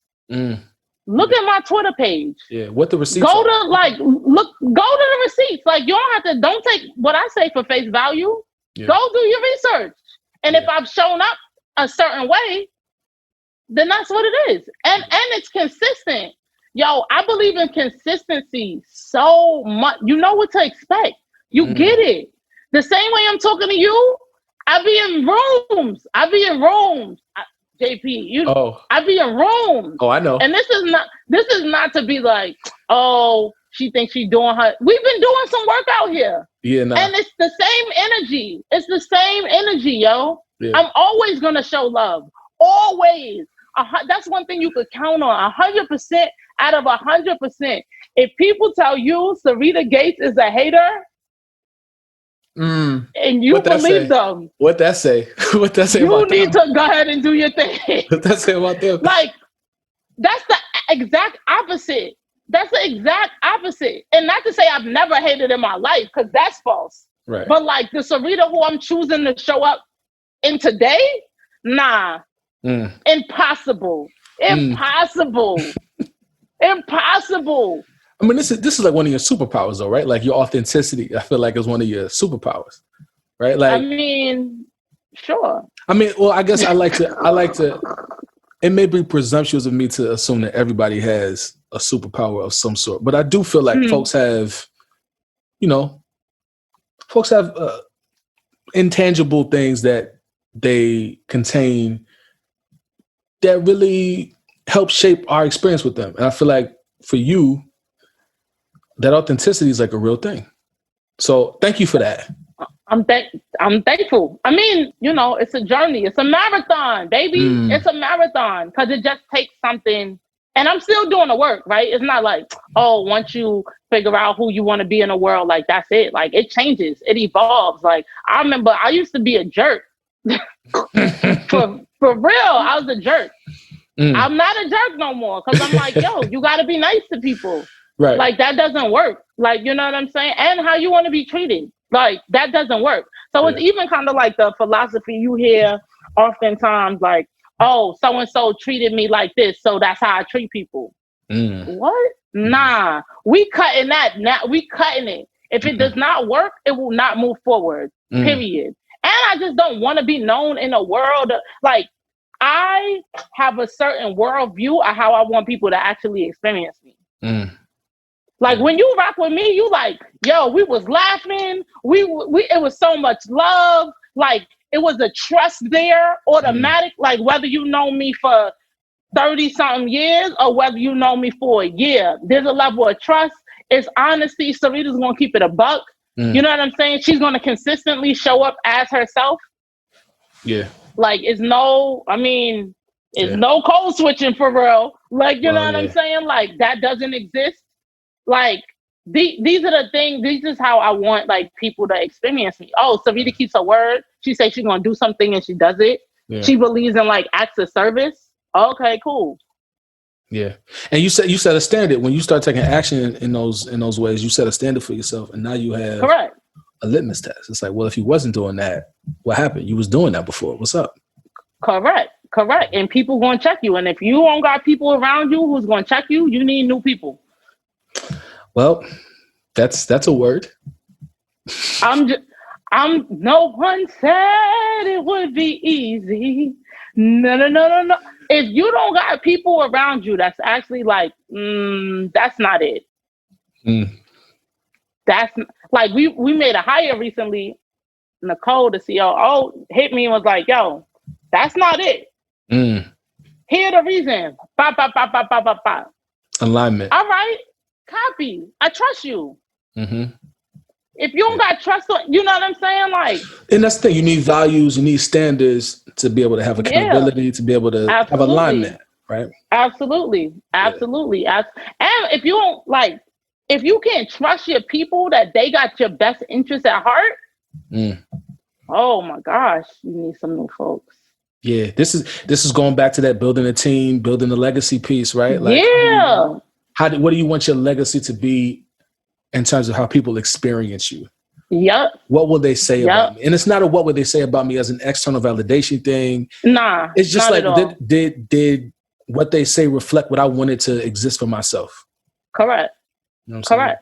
Look at my Twitter page. Yeah, what the receipts? Go to the receipts. Like, you don't take what I say for face value. Yeah. Go do your research. And if I've shown up a certain way, then that's what it is. And it's consistent. Yo, I believe in consistency so much. You know what to expect. You get it. The same way I'm talking to you, I be in rooms. JP, I be in rooms. Oh, I know. And this is not to be like, oh, she thinks she's doing her. We've been doing some work out here. Yeah, nah. And it's the same energy. It's the same energy, yo. Yeah. I'm always gonna show love. Always. That's one thing you could count on. 100% out of 100%. If people tell you Syreeta Gates is a hater, and you believe them, what that say? What that say? You need to go ahead and do your thing. What that say about them? Like, that's the exact opposite. That's the exact opposite. And not to say I've never hated in my life, because that's false. Right. But like the Syreeta who I'm choosing to show up in today, nah. Impossible. Impossible. Impossible. I mean, this is like one of your superpowers, though, right? Like your authenticity. I feel like is one of your superpowers, right? Like, I mean, sure. I mean, well, I guess I like to. It may be presumptuous of me to assume that everybody has a superpower of some sort, but I do feel like folks have intangible things that they contain that really help shape our experience with them. And I feel like for you, that authenticity is like a real thing. So thank you for that. I'm thankful. I mean, it's a journey. It's a marathon, baby. It's a marathon because it just takes something. And I'm still doing the work, right? It's not like, oh, once you figure out who you want to be in the world, like that's it. Like it changes. It evolves. Like I remember I used to be a jerk. For real, I was a jerk. I'm not a jerk no more because I'm like, yo, you got to be nice to people. Right. Like that doesn't work. Like, you know what I'm saying? And how you want to be treated. Like that doesn't work. So it's even kind of like the philosophy you hear oftentimes, like, oh, so-and-so treated me like this, so that's how I treat people. What? Nah, we cutting that. Now we cutting it. If it does not work, it will not move forward, period. And I just don't want to be known in a world like I have a certain worldview of how I want people to actually experience me. Like when you rock with me, you like, yo, we was laughing. We it was so much love. Like it was a trust there, automatic. Like whether you know me for 30-something years or whether you know me for a year, there's a level of trust. It's honesty. Syreeta's gonna keep it a buck. You know what I'm saying? She's gonna consistently show up as herself. Yeah. Like it's no code switching for real. Like you know what I'm saying? Like that doesn't exist. Like these are the things. This is how I want like people to experience me. Oh, Syreeta keeps her word. She says she's gonna do something and she does it. Yeah. She believes in like acts of service. Okay, cool. Yeah, and you set a standard when you start taking action in those ways. You set a standard for yourself, and now you have a litmus test. It's like, well, if you wasn't doing that, what happened? You was doing that before. What's up? Correct. And people gonna check you, and if you don't got people around you who's gonna check you, you need new people. Well, that's a word. No one said it would be easy. No. If you don't got people around you that's actually like, that's not it. That's like we made a hire recently. Nicole, the COO, hit me and was like, yo, that's not it. Here the reason. Ba. Alignment. All right. Copy. I trust you. If you don't got trust, you know what I'm saying? Like, and that's the thing. You need values. You need standards to be able to have accountability. To be able to have alignment. right? Absolutely. Absolutely. And if you don't if you can't trust your people that they got your best interests at heart, oh my gosh, you need some new folks. Yeah, this is going back to that building a team, building the legacy piece, right? Like, yeah. What do you want your legacy to be in terms of how people experience you? Yep. What will they say about me? And it's not a what would they say about me as an external validation thing. Nah, it's just like did what they say reflect what I wanted to exist for myself? Correct. You know what I'm saying?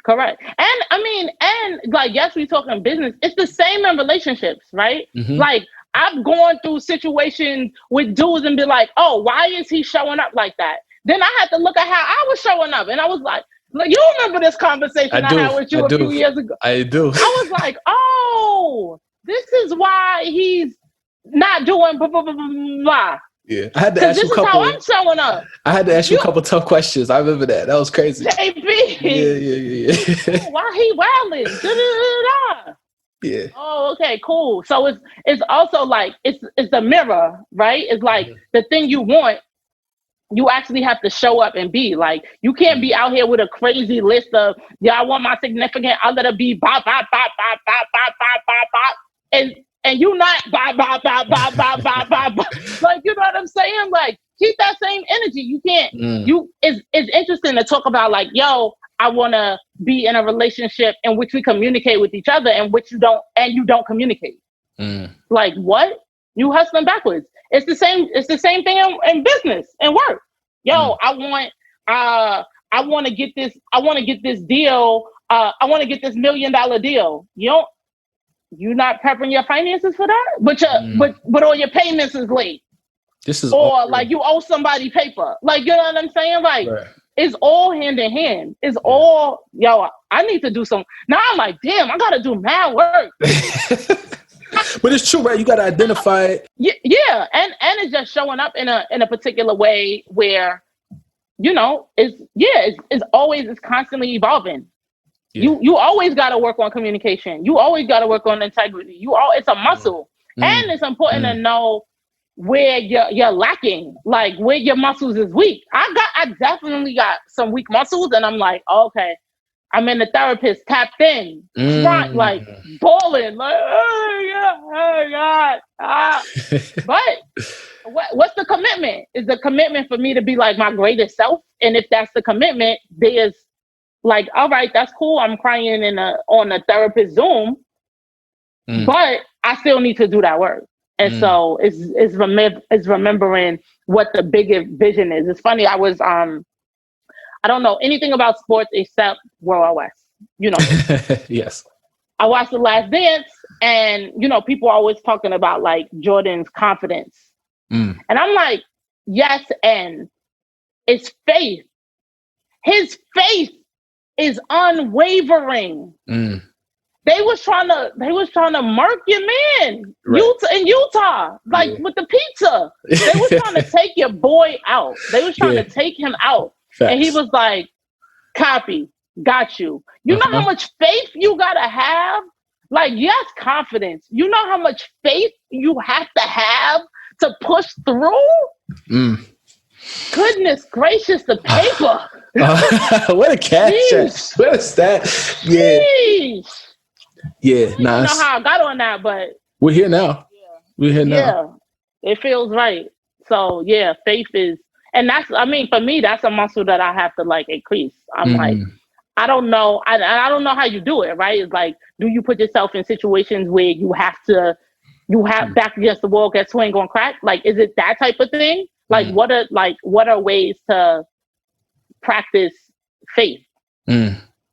Correct. And I mean, and like, yes, we're talking business. It's the same in relationships, right? Mm-hmm. Like, I've gone through situations with dudes and be like, oh, why is he showing up like that? Then I had to look at how I was showing up. And I was like, you remember this conversation I had with you a few years ago? I do. I was like, oh, this is why he's not doing blah, blah, blah, blah, blah. Yeah, I had to ask you a couple. This is how I'm showing up. I had to ask you a couple tough questions. I remember that. That was crazy. JP. Yeah. Oh, why he wilding? Da-da-da-da. Yeah. Oh, okay, cool. So it's also like it's the mirror, right? It's like the thing you want, you actually have to show up and be. Like, you can't be out here with a crazy list of, I want my significant other to be bop, bop, bop, bop, bop, bop, bop, bop, bop. And you not bop, bop, bop, bop, bop, bop, bop, bop. Like, you know what I'm saying? Like, keep that same energy. You can't, it's interesting to talk about like, yo, I want to be in a relationship in which we communicate with each other and which you don't communicate. Like, what? You hustling backwards. It's the same thing in business and work. Yo, I want to get this deal. I want to get this $1 million deal. You're not prepping your finances for that, but all your payments is late. This is like you owe somebody paper. Like, you know what I'm saying? Like, it's all hand in hand. It's all, I need to do some. Now I'm like, damn, I got to do mad work. But it's true, right? You got to identify it. Yeah. And it's just showing up in a particular way where, it's constantly evolving. Yeah. You always got to work on communication. You always got to work on integrity. It's a muscle. And it's important to know where you're lacking, like where your muscles is weak. I definitely got some weak muscles, and I'm like, okay, I'm in the therapist, tapped in, front, like balling, like, oh God. But what's the commitment? Is the commitment for me to be like my greatest self? And if that's the commitment, there's like, all right, that's cool. I'm crying on a therapist Zoom, but I still need to do that work. And so it's remembering what the bigger vision is. It's funny. I was I don't know anything about sports except World Wide West. Yes. I watched The Last Dance, and people are always talking about like Jordan's confidence, and I'm like, yes, and it's faith. His faith is unwavering. They was trying to murk your man, in Utah, like with the pizza. They was trying to take your boy out. They was trying to take him out. Facts. And he was like, copy, got you. You know how much faith you gotta have? Like, yes, confidence. You know how much faith you have to push through? Goodness gracious, the paper. What a catch. What is that? Yeah. Jeez. Yeah, nice. I don't know how I got on that, but we're here now. Yeah, it feels right. So yeah, faith is, and for me, that's a muscle that I have to like increase. I'm like, I don't know. I don't know how you do it, right? It's like, do you put yourself in situations where you have back against the wall, get swing on crack? Like, is it that type of thing? Like, what are ways to practice faith?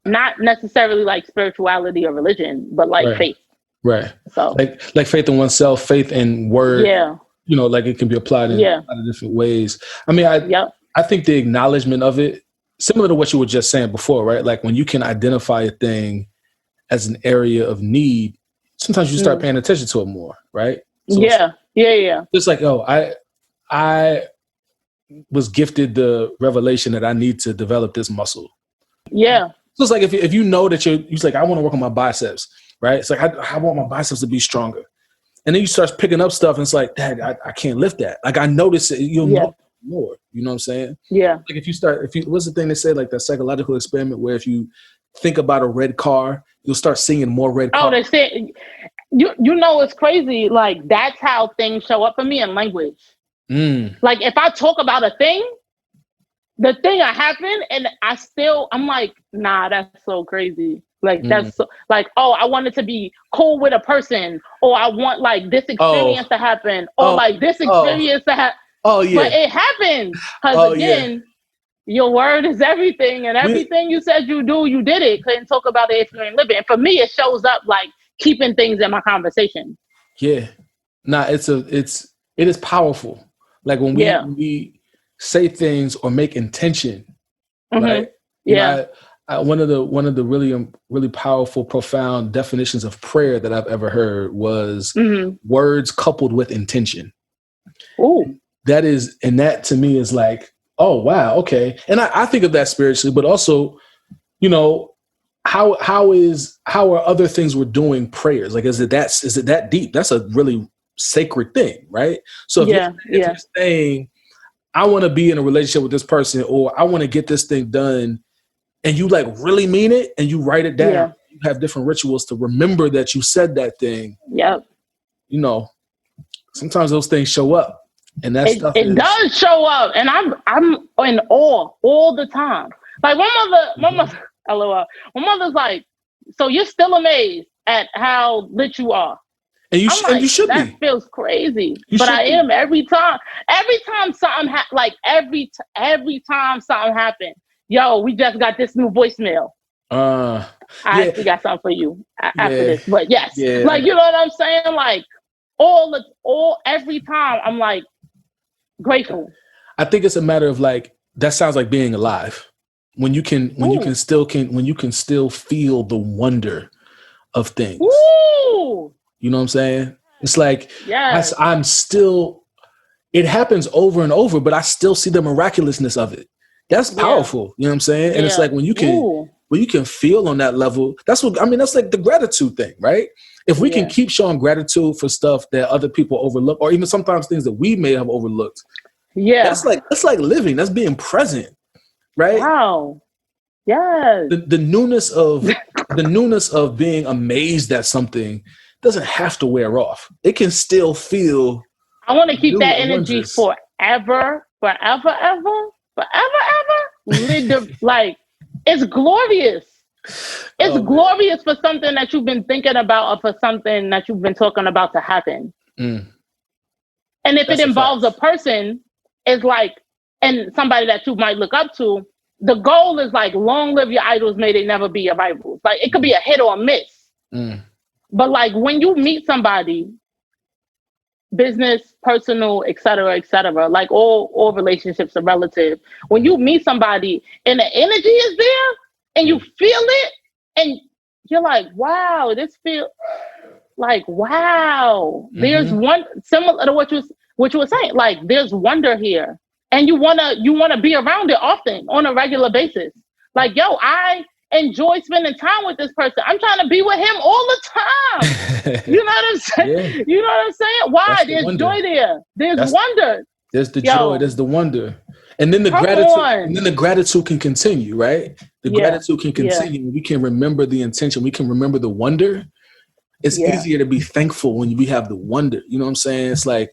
Not necessarily like spirituality or religion, but like faith. Right. So like faith in oneself, faith in word. Yeah. Like it can be applied in a lot of different ways. I mean, I think the acknowledgement of it, similar to what you were just saying before, right? Like when you can identify a thing as an area of need, sometimes you start paying attention to it more, right? So yeah. It's like, I was gifted the revelation that I need to develop this muscle. Yeah. So it's like if you know that you're like, I want to work on my biceps, right? It's like, I want my biceps to be stronger. And then you start picking up stuff and it's like, Dad, I can't lift that. Like I notice it, you'll more. You know what I'm saying? Yeah. Like what's the thing they say, like that psychological experiment where if you think about a red car, you'll start seeing more red cars. Oh, they say, you know, it's crazy. Like, that's how things show up for me in language. Like, if I talk about a thing, the thing that happened, and I'm like, nah, that's so crazy. Like, that's so, like, oh, I wanted to be cool with a person, or I want like this experience to happen, or like this experience to happen. Oh, yeah. But it happens. Because again, your word is everything, and everything you said you do, you did it. Couldn't talk about it if you ain't living. And for me, it shows up like keeping things in my conversation. Yeah. Nah, it is powerful. Like when we say things or make intention, right? Yeah. One of the really powerful, profound definitions of prayer that I've ever heard was words coupled with intention. Ooh. That to me is like, oh wow, okay. And I think of that spiritually, but also, you know, how are other things we're doing prayers? Like, is it that deep? That's a really sacred thing, right? So if you're saying, I want to be in a relationship with this person, or I want to get this thing done, and you like really mean it, and you write it down, you have different rituals to remember that you said that thing. Yep. You know, sometimes those things show up, and that stuff does show up, and I'm in awe all the time. Like my mother's like, so you're still amazed at how lit you are. And you should be. That feels crazy, but I am every time. Every time something every time something happens, yo, we just got this new voicemail. I actually got something for you after this, but yes, like, you know what I'm saying? Like every time I'm like grateful. I think it's a matter of like, that sounds like being alive. When you can still feel the wonder of things. Ooh. You know what I'm saying? It's like, it happens over and over, but I still see the miraculousness of it. That's powerful. You know what I'm saying? And it's like when you can feel on that level, that's like the gratitude thing, right? If we can keep showing gratitude for stuff that other people overlook, or even sometimes things that we may have overlooked. Yeah. That's like living. That's being present. Right? Wow. Yes. The newness of being amazed at something doesn't have to wear off. It can still feel. I want to keep that energy forever. Like, it's glorious. It's glorious for something that you've been thinking about, or for something that you've been talking about to happen. And if it involves a person, it's like, and somebody that you might look up to, the goal is like, long live your idols, may they never be your rivals. Like, it could be a hit or a miss. But like, when you meet somebody, business, personal, et cetera, like all relationships are relative. When you meet somebody and the energy is there and you feel it and you're like, wow, this feels like, wow. There's one similar to what you were saying. Like, there's wonder here. And you wanna be around it often, on a regular basis. Like, yo, I enjoy spending time with this person. I'm trying to be with him all the time. You know what I'm saying? Yeah. You know what I'm saying? Why? There's joy there. There's wonder. There's the joy. There's the wonder. And then the gratitude. And then the gratitude can continue, right? The gratitude can continue. We can remember the intention. We can remember the wonder. It's easier to be thankful when we have the wonder. You know what I'm saying? It's like,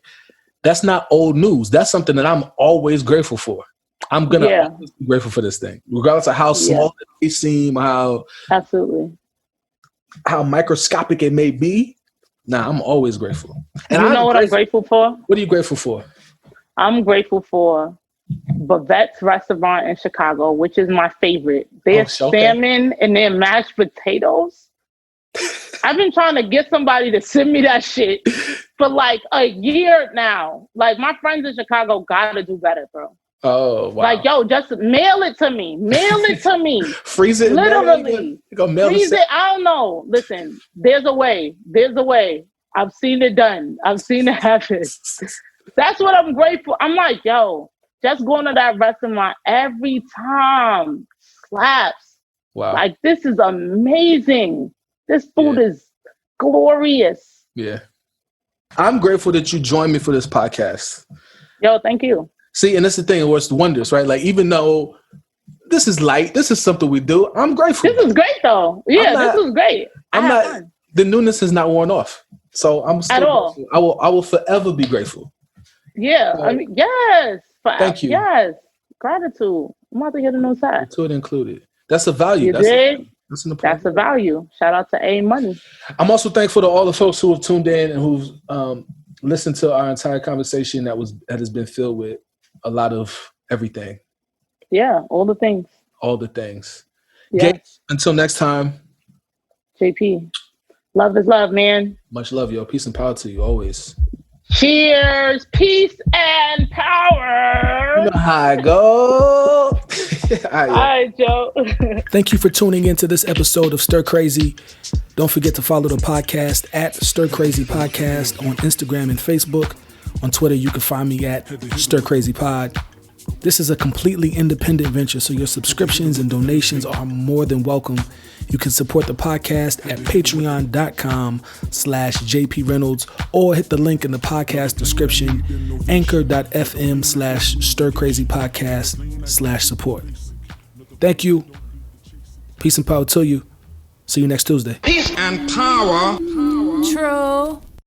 that's not old news. That's something that I'm always grateful for. I'm going to always be grateful for this thing, regardless of how small it may seem, how microscopic it may be. Nah, I'm always grateful. And you know what I'm grateful for? What are you grateful for? I'm grateful for Bavette's restaurant in Chicago, which is my favorite. Their salmon and their mashed potatoes. I've been trying to get somebody to send me that shit for like a year now. Like, my friends in Chicago gotta do better, bro. Oh, wow. Like, yo, just mail it to me. Mail it to me. Freeze it. Literally. Freeze it. I don't know. Listen, there's a way. There's a way. I've seen it done. I've seen it happen. That's what I'm grateful. I'm like, yo, just going to that restaurant every time slaps. Wow. Like, this is amazing. This food is glorious. Yeah. I'm grateful that you joined me for this podcast. Yo, thank you. See, and that's the thing. It works wonders, right? Like, even though this is light, this is something we do, I'm grateful. This is great, though. Yeah, this is great. Fun. The newness has not worn off. So I'm still at all. Grateful. I will forever be grateful. Yeah. I mean, yes. Thank you. Yes. Gratitude. I'm about to get a new side. To it included. That's a value. You did? That's a value. Shout out to A Money. I'm also thankful to all the folks who have tuned in and who've listened to our entire conversation that has been filled with a lot of everything. Yeah, all the things. All the things. Yes. Gates, until next time. JP. Love is love, man. Much love, yo. Peace and power to you always. Cheers, peace and power. You know how I go. All right, Joe. Thank you for tuning into this episode of Stir Crazy. Don't forget to follow the podcast at Stir Crazy Podcast on Instagram and Facebook. On Twitter, you can find me at Stir Crazy Pod. This is a completely independent venture, so your subscriptions and donations are more than welcome. You can support the podcast at patreon.com/JP Reynolds or hit the link in the podcast description, anchor.fm/Stir Crazy Podcast/support. Thank you. Peace and power to you. See you next Tuesday. Peace and power. True.